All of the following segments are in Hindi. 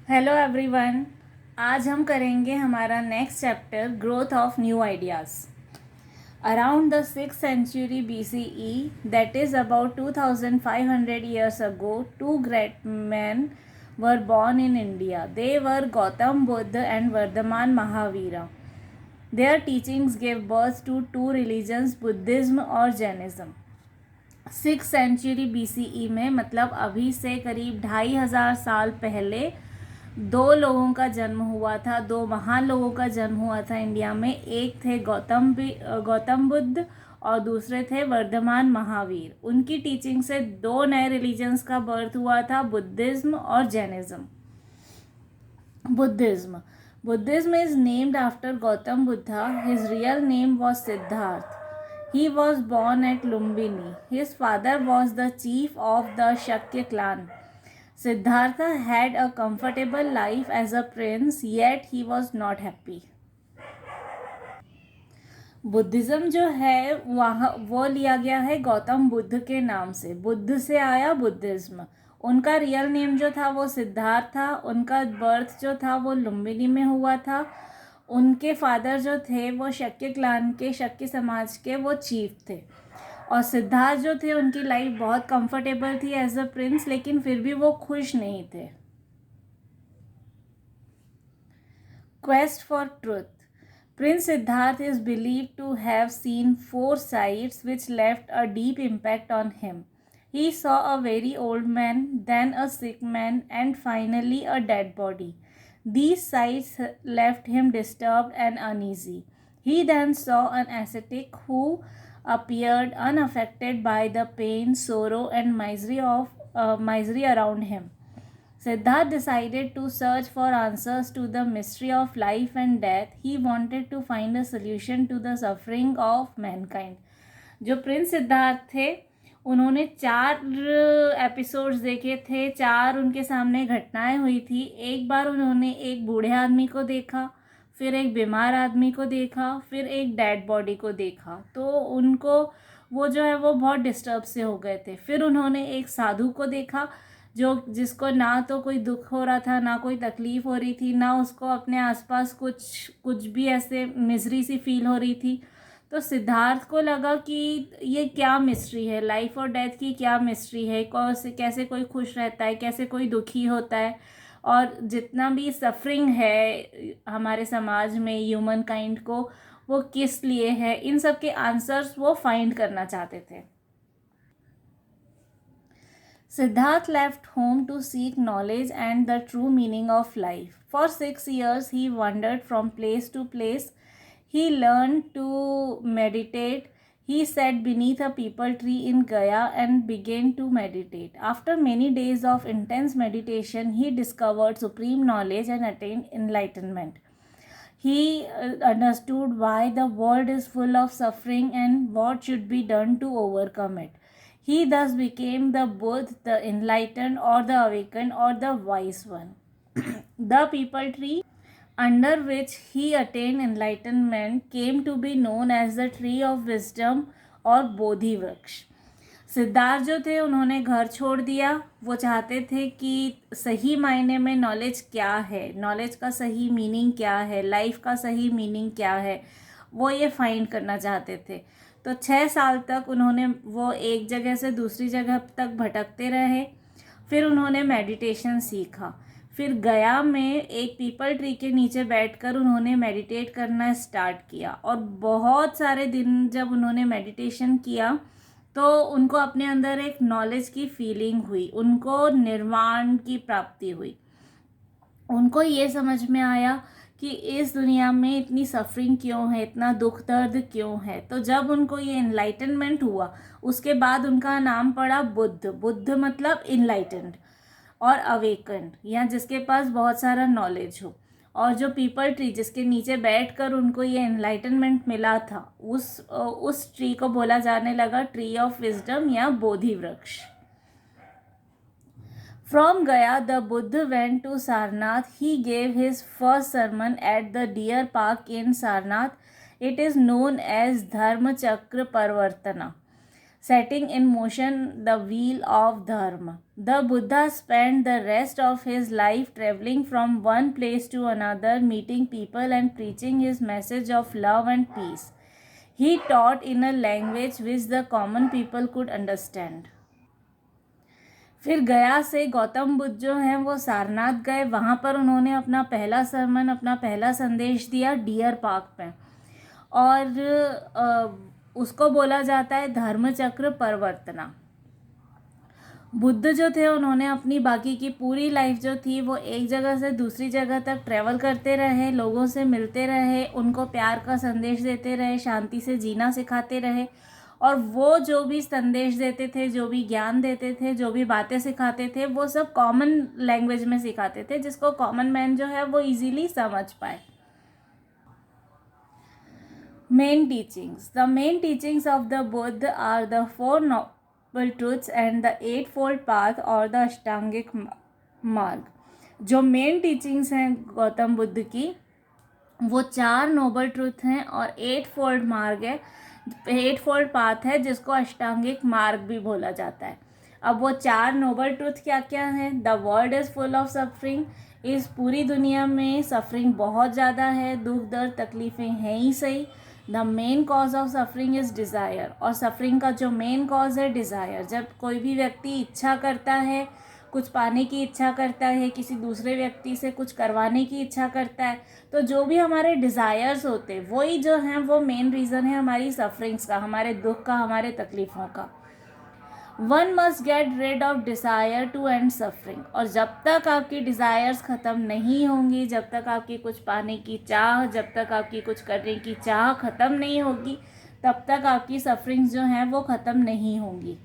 Hello everyone. आज हम करेंगे हमारा next chapter growth of new ideas. Around the 6th century BCE, that is about 2500 years ago, two great men were born in India. They were Gautam Buddha and Vardhaman Mahavira. Their teachings gave birth to two religions, Buddhism और Jainism. 6th century BCE में मतलब अभी से करीब 2500 साल पहले दो लोगों का जन्म हुआ था। दो महान लोगों का जन्म हुआ था इंडिया में। एक थे गौतम बुद्ध और दूसरे थे वर्धमान महावीर। उनकी टीचिंग से दो नए रिलीजन्स का बर्थ हुआ था, बुद्धिज्म और Jainism. Buddhism is named after Gautam Buddha. His real name was Siddharth. He was born at Lumbini. His father was the chief of the Shakya clan. Siddhartha had a comfortable life as a prince, yet he was not happy. Buddhism जो है वहाँ वो लिया गया है गौतम बुद्ध के नाम से। बुद्ध से आया बुद्धिज़्म। उनका रियल नेम जो था वो सिद्धार्थ था। उनका बर्थ जो था वो लुम्बिनी में हुआ था। उनके फादर जो थे वो शक्य क्लान के, शक्य समाज के वो चीफ थे। और सिद्धार्थ जो थे उनकी लाइफ बहुत कंफर्टेबल थी एज अ प्रिंस, लेकिन फिर भी वो खुश नहीं थे। Quest for truth. Prince Siddharth is believed to have seen four sights which left a deep impact on him. He saw a very old man, then a sick man, and finally a dead body. These sights left him disturbed and uneasy. He then saw an ascetic who appeared unaffected by the pain, sorrow, and misery around him. Siddharth decided to search for answers to the mystery of life and death. He wanted to find a solution to the suffering of mankind. जो प्रिंस सिद्धार्थ थे उन्होंने 4 एपिसोड्स देखे थे। 4 उनके सामने घटनाएं हुई थी। एक बार उन्होंने एक बूढ़े आदमी को देखा, फिर एक बीमार आदमी को देखा, फिर एक डेड बॉडी को देखा। तो उनको वो जो है वो बहुत डिस्टर्ब से हो गए थे। फिर उन्होंने एक साधु को देखा जिसको ना तो कोई दुख हो रहा था, ना कोई तकलीफ़ हो रही थी, ना उसको अपने आसपास कुछ भी ऐसे मिजरी सी फील हो रही थी। तो सिद्धार्थ को लगा कि ये क्या मिस्ट्री है, लाइफ और डेथ की क्या मिस्ट्री है, कैसे कोई खुश रहता है, कैसे कोई दुखी होता है, और जितना भी सफरिंग है हमारे समाज में ह्यूमन काइंड को, वो किस लिए है, इन सब के आंसर्स वो फाइंड करना चाहते थे। Siddharth left home to seek knowledge and the true meaning of life. For 6 years, he wandered from place to place. He learned to meditate. He sat beneath a peepal tree in Gaya and began to meditate. After many days of intense meditation, he discovered supreme knowledge and attained enlightenment. He understood why the world is full of suffering and what should be done to overcome it. He thus became the Buddha, the enlightened or the awakened or the wise one. The peepal tree under which he attained enlightenment came to be known as the tree of wisdom और बोधि वृक्ष। सिद्धार्थ जो थे उन्होंने घर छोड़ दिया। वो चाहते थे कि सही मायने में नॉलेज क्या है, नॉलेज का सही मीनिंग क्या है, लाइफ का सही मीनिंग क्या है, वो ये फाइंड करना चाहते थे। तो 6 साल तक उन्होंने वो एक जगह से दूसरी जगह तक भटकते रहे। फिर उन्होंने मेडिटेशन सीखा। फिर गया में एक पीपल ट्री के नीचे बैठकर उन्होंने मेडिटेट करना स्टार्ट किया। और बहुत सारे दिन जब उन्होंने मेडिटेशन किया तो उनको अपने अंदर एक नॉलेज की फीलिंग हुई, उनको निर्वाण की प्राप्ति हुई। उनको ये समझ में आया कि इस दुनिया में इतनी सफरिंग क्यों है, इतना दुख दर्द क्यों है। तो जब उनको ये इनलाइटनमेंट हुआ उसके बाद उनका नाम पड़ा बुद्ध। बुद्ध मतलब इनलाइटेंड और अवेकन्ड, या जिसके पास बहुत सारा नॉलेज हो। और जो पीपल ट्री जिसके नीचे बैठकर उनको ये एनलाइटनमेंट मिला था, उस ट्री को बोला जाने लगा ट्री ऑफ विजडम या बोधि वृक्ष। From Gaya, the Buddha went to Sarnath. He gave his first sermon at the Deer Park in Sarnath. It is known as Dharma Chakra Parvartana. setting in motion the wheel of dharma. The Buddha spent the rest of his life traveling from one place to another, meeting people and preaching his message of love and peace. He taught in a language which the common people could understand. फिर गया से गौतम बुद्ध जो हैं वो सारनाथ गए। वहाँ पर उन्होंने अपना पहला सरमन, अपना पहला संदेश दिया डियर पार्क में, और उसको बोला जाता है धर्मचक्र परिवर्तना। बुद्ध जो थे उन्होंने अपनी बाकी की पूरी लाइफ जो थी वो एक जगह से दूसरी जगह तक ट्रैवल करते रहे, लोगों से मिलते रहे, उनको प्यार का संदेश देते रहे, शांति से जीना सिखाते रहे, और वो जो भी संदेश देते थे, जो भी ज्ञान देते थे, जो भी बातें सिखाते थे, वो सब कॉमन लैंग्वेज में सिखाते थे, जिसको कॉमन मैन जो है वो इजीली समझ पाए। Main teachings. The main teachings of the Buddha are the Four Noble Truths and the Eightfold Path or the Ashtangic Marg. जो मेन टीचिंग्स हैं गौतम बुद्ध की वो 4 नोबल ट्रुथ हैं और 8 फोल्ड मार्ग है, 8 फोल्ड पाथ है, जिसको अष्टांगिक मार्ग भी बोला जाता है। अब वो 4 नोबल ट्रुथ क्या क्या हैं? The world is full of suffering. इस पूरी दुनिया में सफरिंग बहुत ज़्यादा है, दुख दर्द तकलीफ़ें हैं ही सही। The main cause of suffering is desire. और सफरिंग का जो मेन कॉज है डिज़ायर। जब कोई भी व्यक्ति इच्छा करता है, कुछ पाने की इच्छा करता है, किसी दूसरे व्यक्ति से कुछ करवाने की इच्छा करता है, तो जो भी हमारे डिज़ायर्स होते हैं वही जो हैं वो मेन रीज़न है हमारी सफरिंग्स का, हमारे दुख का, हमारे तकलीफ़ों का। One must get rid of desire to end suffering. और जब तक आपकी डिज़ायर्स ख़त्म नहीं होंगी, जब तक आपकी कुछ पाने की चाह, जब तक आपकी कुछ करने की चाह ख़त्म नहीं होगी, तब तक आपकी सफरिंग्स जो हैं वो ख़त्म नहीं होंगी।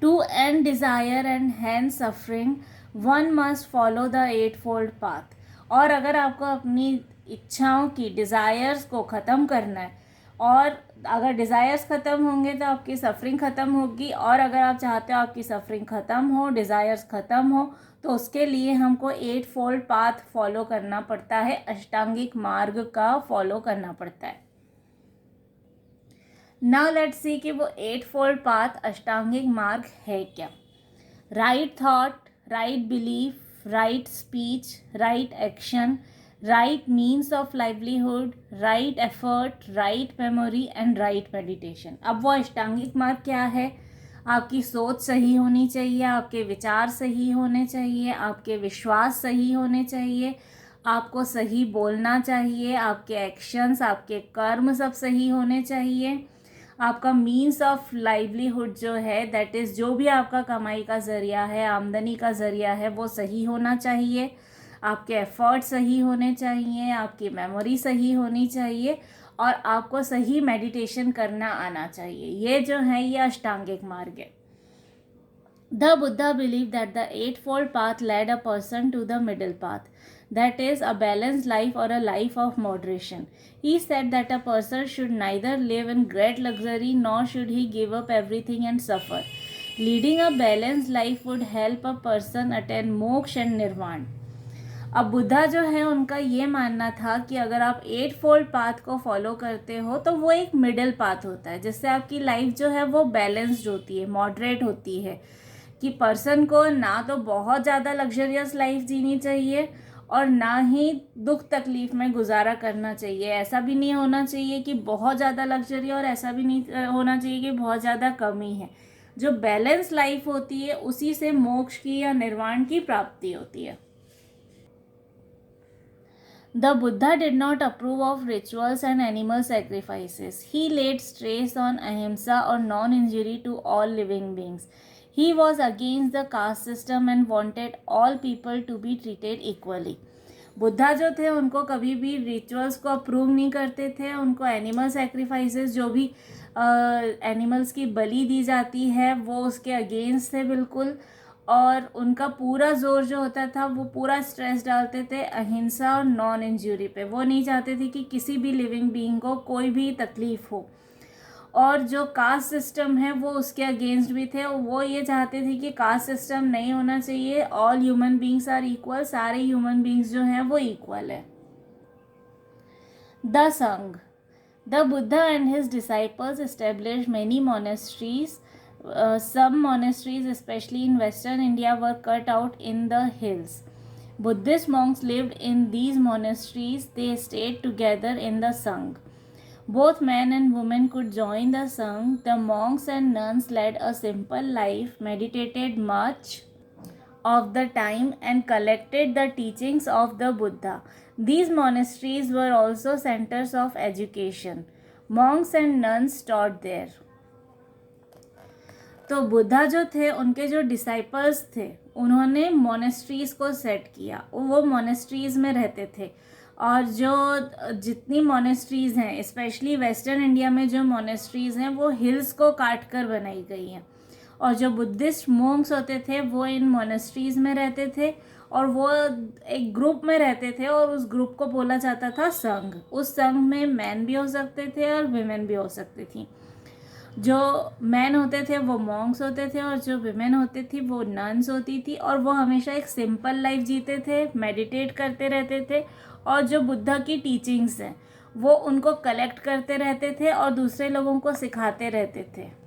To end desire and end suffering one must follow the 8 fold path. और अगर आपको अपनी इच्छाओं की, डिज़ायर्स को ख़त्म करना है, और अगर डिज़ायर्स ख़त्म होंगे तो आपकी सफरिंग ख़त्म होगी, और अगर आप चाहते हो आपकी सफरिंग ख़त्म हो, डिज़ायर्स ख़त्म हो, तो उसके लिए हमको 8 फोल्ड पाथ फॉलो करना पड़ता है, अष्टांगिक मार्ग का फॉलो करना पड़ता है। नाउ लेट्स सी कि वो 8 फोल्ड पाथ अष्टांगिक मार्ग है क्या। Right thought, right belief, right speech, right action, right means of livelihood, right effort, write memory and right meditation. अब वो अष्टांगिक मार्ग क्या है? आपकी सोच सही होनी चाहिए, आपके विचार सही होने चाहिए, आपके विश्वास सही होने चाहिए, आपको सही बोलना चाहिए, आपके एक्शंस, आपके कर्म सब सही होने चाहिए, आपका मीन्स ऑफ लाइवलीहुड जो है, दैट इज़ जो भी आपका कमाई का ज़रिया है, आमदनी का ज़रिया है, वो सही होना चाहिए, आपके एफर्ट सही होने चाहिए, आपकी मेमोरी सही होनी चाहिए, और आपको सही मेडिटेशन करना आना चाहिए। ये जो है ये अष्टांगिक मार्ग है। The Buddha believed that the 8 fold path led a person to the middle path, that is, a balanced life or a life of moderation. He said that a person should neither live in great luxury nor should he give up everything and suffer. Leading a balanced life would help a person attain moksha and nirvana. अब बुद्धा जो है उनका ये मानना था कि अगर आप 8 फोल्ड पाथ को फॉलो करते हो तो वो एक मिडिल पाथ होता है, जिससे आपकी लाइफ जो है वो बैलेंस्ड होती है, मॉडरेट होती है, कि पर्सन को ना तो बहुत ज़्यादा लग्जरियस लाइफ जीनी चाहिए और ना ही दुख तकलीफ में गुजारा करना चाहिए। ऐसा भी नहीं होना चाहिए कि बहुत ज़्यादा लग्जरी, और ऐसा भी नहीं होना चाहिए कि बहुत ज़्यादा कमी है। जो बैलेंस लाइफ होती है उसी से मोक्ष की या निर्वाण की प्राप्ति होती है। The Buddha did not approve of rituals and animal sacrifices. He laid stress on ahimsa or non-injury to all living beings. He was against the caste system and wanted all people to be treated equally. Buddha जो थे उनको कभी भी रिचुअल्स को अप्रूव नहीं करते थे, उनको एनिमल सेक्रीफाइसेस, जो भी एनिमल्स की बलि दी जाती है, वो उसके अगेंस्ट थे बिल्कुल। और उनका पूरा जोर जो होता था वो पूरा स्ट्रेस डालते थे अहिंसा और नॉन इंजरी पे। वो नहीं चाहते थे कि किसी भी लिविंग बीइंग को कोई भी तकलीफ़ हो। और जो कास्ट सिस्टम है वो उसके अगेंस्ट भी थे। वो ये चाहते थे कि कास्ट सिस्टम नहीं होना चाहिए, all human beings are equal, सारे ह्यूमन बींग्स जो हैं वो इक्वल है। द संघ, The Buddha and his disciples established many monasteries. Some monasteries, especially in Western India, were cut out in the hills. Buddhist monks lived in these monasteries. They stayed together in the Sangha. Both men and women could join the Sangha. The monks and nuns led a simple life, meditated much of the time, and collected the teachings of the Buddha. These monasteries were also centers of education. Monks and nuns taught there. तो बुद्धा जो थे, उनके जो डिसाइपल्स थे, उन्होंने मोनेस्ट्रीज़ को सेट किया. वो मोनेस्ट्रीज़ में रहते थे. और जो जितनी मोनेस्ट्रीज़ हैं, स्पेशली वेस्टर्न इंडिया में जो मोनेस्ट्रीज़ हैं, वो हिल्स को काट कर बनाई गई हैं. और जो बुद्धिस्ट मोंक्स होते थे, वो इन मोनेस्ट्रीज़ में रहते थे और वो एक ग्रुप में रहते थे और उस ग्रुप को बोला जाता था संघ. उस संघ में मैन भी हो सकते थे और विमेन भी हो सकती थी. जो मैन होते थे वो मॉन्क्स होते थे और जो विमेन होती थी वो नन्स होती थी. और वो हमेशा एक सिंपल लाइफ जीते थे, मेडिटेट करते रहते थे और जो बुद्धा की टीचिंग्स हैं वो उनको कलेक्ट करते रहते थे और दूसरे लोगों को सिखाते रहते थे.